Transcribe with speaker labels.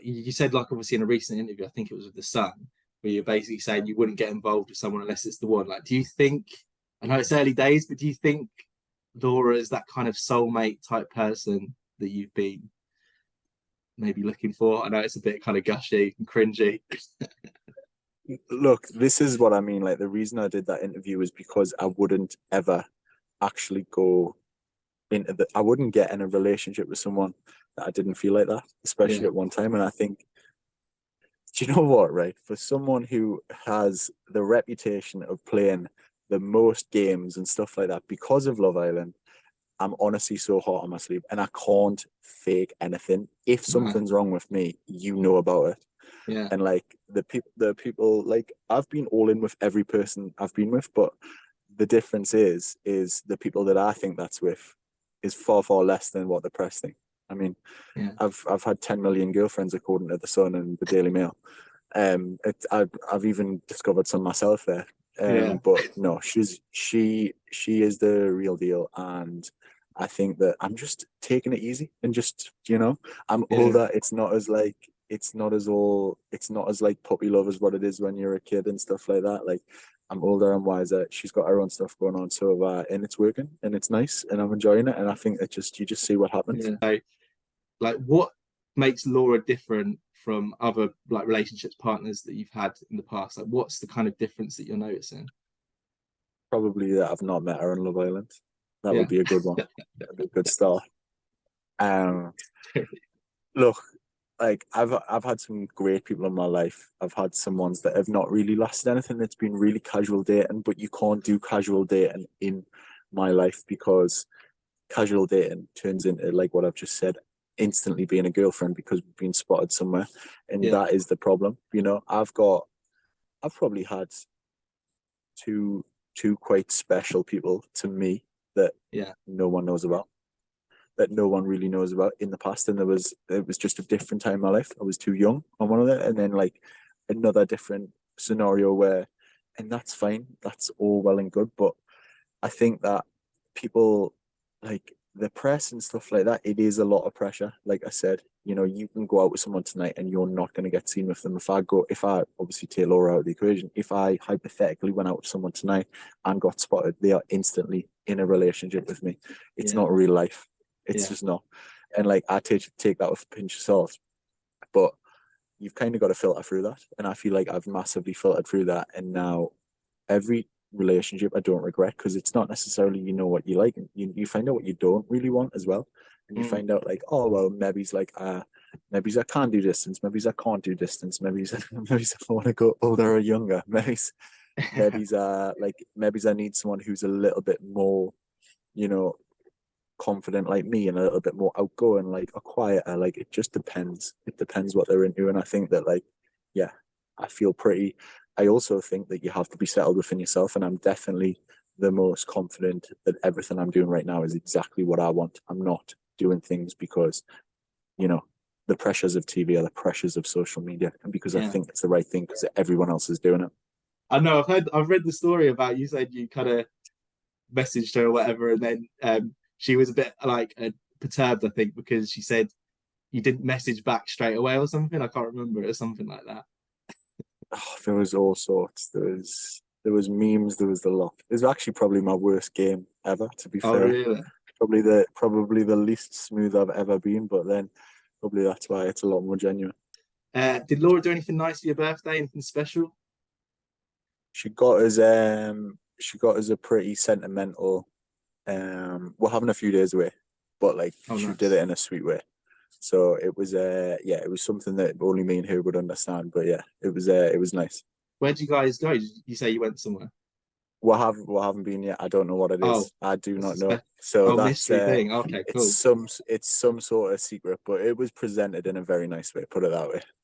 Speaker 1: you said, like, obviously in a recent interview, I think it was with the Sun, where you're basically saying you wouldn't get involved with someone unless it's the one. Like, do you think? I know it's early days, but do you think Laura is that kind of soulmate type person that you've been maybe looking for? I know it's a bit kind of gushy and cringy.
Speaker 2: Look, this is what I mean. Like, the reason I did that interview is because I wouldn't ever actually go into I wouldn't get in a relationship with someone that I didn't feel like that, especially
Speaker 1: Yeah,
Speaker 2: at one time. And I think, do you know what, right? For someone who has the reputation of playing the most games and stuff like that because of Love Island, I'm honestly so hot on my sleeve and I can't fake anything. If
Speaker 1: right.
Speaker 2: something's wrong with me, you know about it.
Speaker 1: Yeah,
Speaker 2: And like the people like I've been all in with every person I've been with, but the difference is the people that I think that's with is far, far less than what the press think. I mean,
Speaker 1: yeah,
Speaker 2: I've had 10 million girlfriends according to the Sun and the Daily Mail. I've even discovered some myself there.
Speaker 1: yeah,
Speaker 2: But no, she is the real deal, and I think that I'm just taking it easy and just I'm
Speaker 1: yeah,
Speaker 2: older. It's not as like puppy love as what it is when you're a kid and stuff like that. Like I'm older and wiser. She's got her own stuff going on, so and it's working and it's nice and I'm enjoying it. And I think that just you just see what happens.
Speaker 1: yeah. So, like, what makes Laura different from other like relationships partners that you've had in the past? Like, what's the kind of difference that you're noticing?
Speaker 2: Probably that I've not met her on Love Island. That would
Speaker 1: Yeah,
Speaker 2: be a good one. That would be a good start. Um, Look, like I've had some great people in my life. I've had some ones that have not really lasted anything. It's been really casual dating, but you can't do casual dating in my life because casual dating turns into like what I've just said, instantly being a girlfriend because we've been spotted somewhere, and
Speaker 1: yeah,
Speaker 2: that is the problem. I've probably had two two quite special people to me that
Speaker 1: yeah,
Speaker 2: no one knows about that no one really knows about in the past. And it was just a different time in my life. I was too young on one of them, and then like another different scenario where, and that's fine. That's all well and good, but I think that people like the press and stuff like that. It is a lot of pressure. Like I said, you can go out with someone tonight and you're not going to get seen with them. If I obviously take Laura out of the equation, if I hypothetically went out with someone tonight and got spotted, they are instantly in a relationship with me. It's
Speaker 1: yeah,
Speaker 2: not real life. It's
Speaker 1: yeah,
Speaker 2: just not. And like I take that with a pinch of salt, but you've kind of got to filter through that. And I feel like I've massively filtered through that. And now every relationship I don't regret because it's not necessarily what you like. You find out what you don't really want as well. And you
Speaker 1: mm,
Speaker 2: find out like, oh well, maybe I can't do distance, maybe I can't do distance, maybe maybe I want to go older or younger, maybe I need someone who's a little bit more, you know, confident like me and a little bit more outgoing, like a quieter. Like it just depends. It depends what they're into. And I think that like, yeah, I feel pretty. I also think that you have to be settled within yourself. And I'm definitely the most confident that everything I'm doing right now is exactly what I want. I'm not doing things because, you know, the pressures of TV or the pressures of social media and because I
Speaker 1: yeah.
Speaker 2: think it's the right thing because everyone else is doing it.
Speaker 1: I know. I've read the story about you said you kind of messaged her or whatever, and then she was a bit like perturbed, I think, because she said you didn't message back straight away or something. I can't remember. It was something like that.
Speaker 2: Oh, there was all sorts. There was memes. There was the lot. It was actually probably my worst game ever. To be
Speaker 1: Oh,
Speaker 2: fair,
Speaker 1: really?
Speaker 2: probably the least smooth I've ever been. But then probably that's why it's a lot more genuine.
Speaker 1: Did Laura do anything nice for your birthday? Anything special?
Speaker 2: She got us a pretty sentimental. We're having a few days away, but like
Speaker 1: Oh,
Speaker 2: she did it
Speaker 1: nice.
Speaker 2: in a sweet way. So it was yeah, it was something that only me and her would understand. But yeah, it was nice.
Speaker 1: Where did you guys go? Did you say you went somewhere?
Speaker 2: We haven't been yet. I don't know what it
Speaker 1: Oh,
Speaker 2: is. I do
Speaker 1: it's
Speaker 2: not
Speaker 1: a
Speaker 2: know. So that's
Speaker 1: mystery thing. Okay, cool.
Speaker 2: it's some sort of secret, but it was presented in a very nice way. Put it that way.